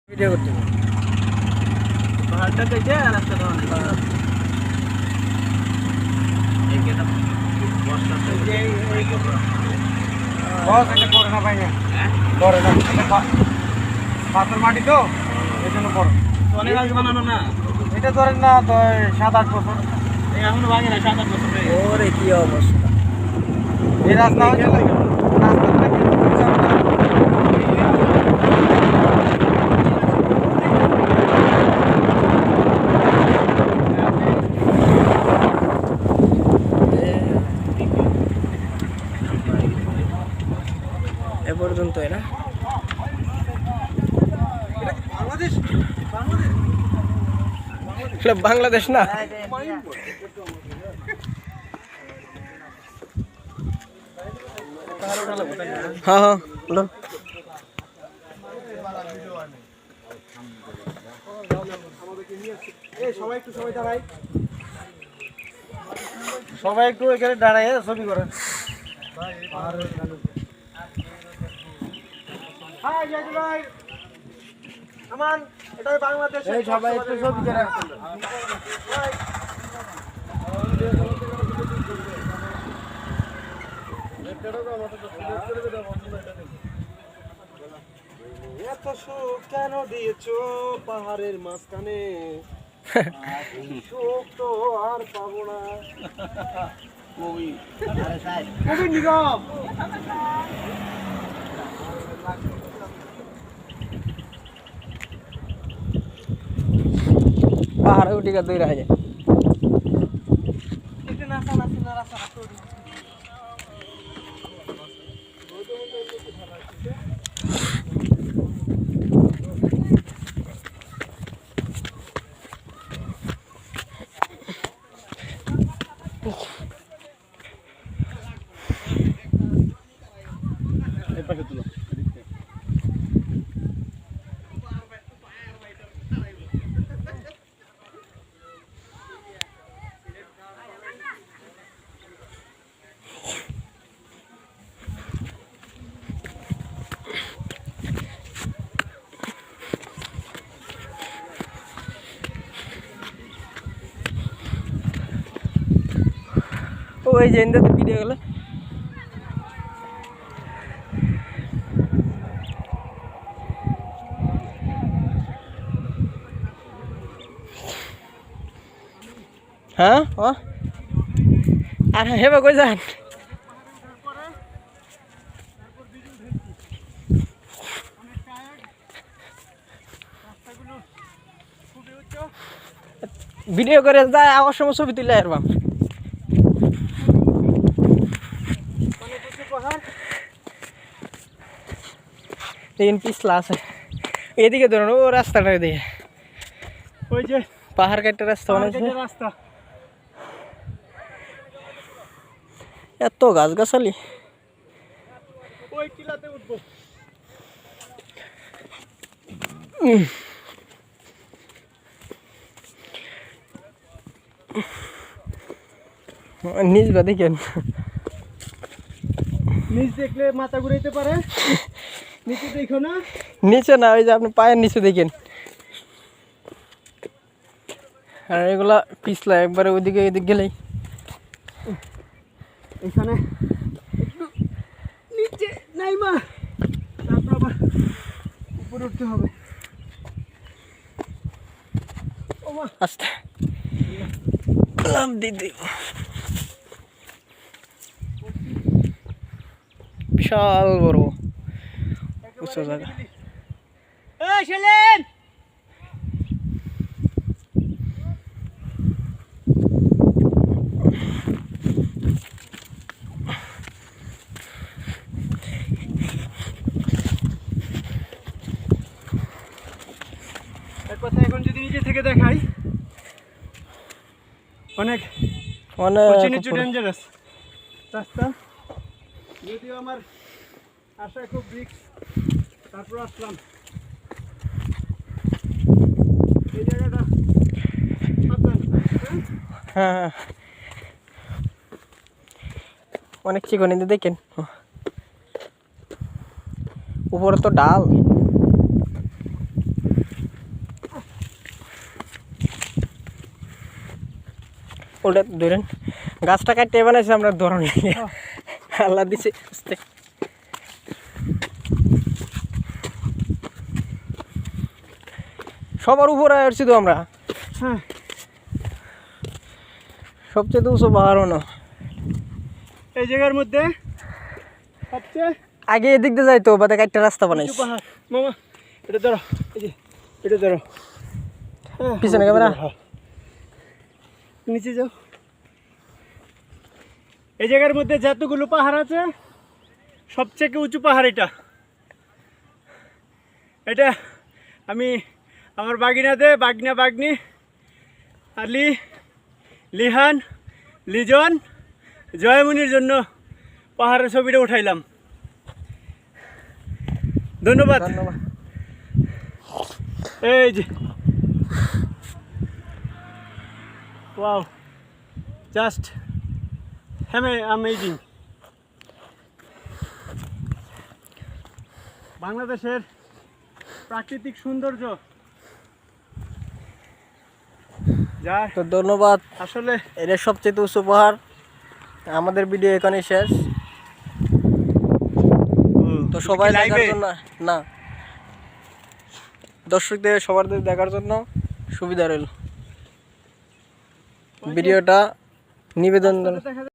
video করতে পাহাড়টা দেখে রাস্তাটা অনেক বস এটা করে না ভাই না করে না পাথর মাটি তো এই জন্য বড় অনেক আগে বানানো না এটা ধরেন না তো 7-8 বছর এখনো ভাঙে না 7-8 বছর ওরে কি অবস্থা এই রাস্তা হচ্ছে এ পর্যন্ত এরা বাংলাদেশ না হ্যাঁ হ্যাঁ সবাই একটু এখানে দাঁড়ায় ছবি করে সবাই একটু ছবি করে এত সুখ কেন দিয়েছো পাহাড়ের মাঝখানে সুখ তো আর পাবো না নিগম পাহাড়ে উঠে গিয়ে দৌড়া যায় ওই যে এন্দাতে ভিডিও গেল হ্যাঁ আর হেবা কই যান ভিডিও করে যায় আমার সময় ছবি তুলে আসবাম দেখেন পিছলা আছে এদিকে ধরুন ও রাস্তাটা এদিকে ওই যে পাহাড় কাটতে রাস্তা বানাইছে রাস্তা এত গাছগাছালি ওই টিলাতে উঠবো নিচ বা দেখেন নিচ দেখলে মাথা ঘুরাইতে পারে নিচে দেখো না নিচে না ওই যে আপনি পায়ের নিচে দেখেন আর এগুলা পিছলা একবারে ওইদিকে এদিক গেলেই এখানে একটু নিচে নাই মা তারপর আবার উপরে উঠতে হবে আস্তে লাভ দিদি বিশাল বড় উঁচু জায়গা কথা এখন যদি নিচে থেকে দেখাই অনেক ডেঞ্জারাস রাস্তা যদিও আমার আশা খুব রিস্ক তারপর আসলাম এই জায়গাটা হ্যাঁ অনেক চিকন দেখেন উপরে তো ডাল ওটা ধরেন গাছটা কাটতে বানাইছে আমরা ধরুন আল্লাহ দিছে আস্তে সবার উপরে আসছি তো আমরা হ্যাঁ সবচেয়ে তো উঁচু পাহাড়ও না এই জায়গার মধ্যে সবচেয়ে আগে এদিক দিয়ে যাইতো বাদে কাটতে রাস্তা উঁচু বানাইছে পাহাড় মামা এটা ধরো এই যে এটা ধরো পিছনে ক্যামেরা নিচে যাও এই জায়গার মধ্যে যতগুলো পাহাড় আছে সবচেয়ে উঁচু পাহাড় এটা এটা আমি আমার বাগনা বাগনি আলি লিহান লিজন জয়মনির জন্য পাহাড়ের ছবিটা উঠাইলাম ধন্যবাদ এই যে ওয়াও জাস্ট অ্যামেজিং বাংলাদেশের প্রাকৃতিক সৌন্দর্য যার তো ধন্যবাদ আসলে এটা সবচেয়ে উঁচু পাহাড় আমাদের ভিডিও এখানেই শেষ তো সবাই দেখার জন্য না দর্শকদের সবার দেখার জন্য সুবিধা রইল ভিডিওটা নিবেদন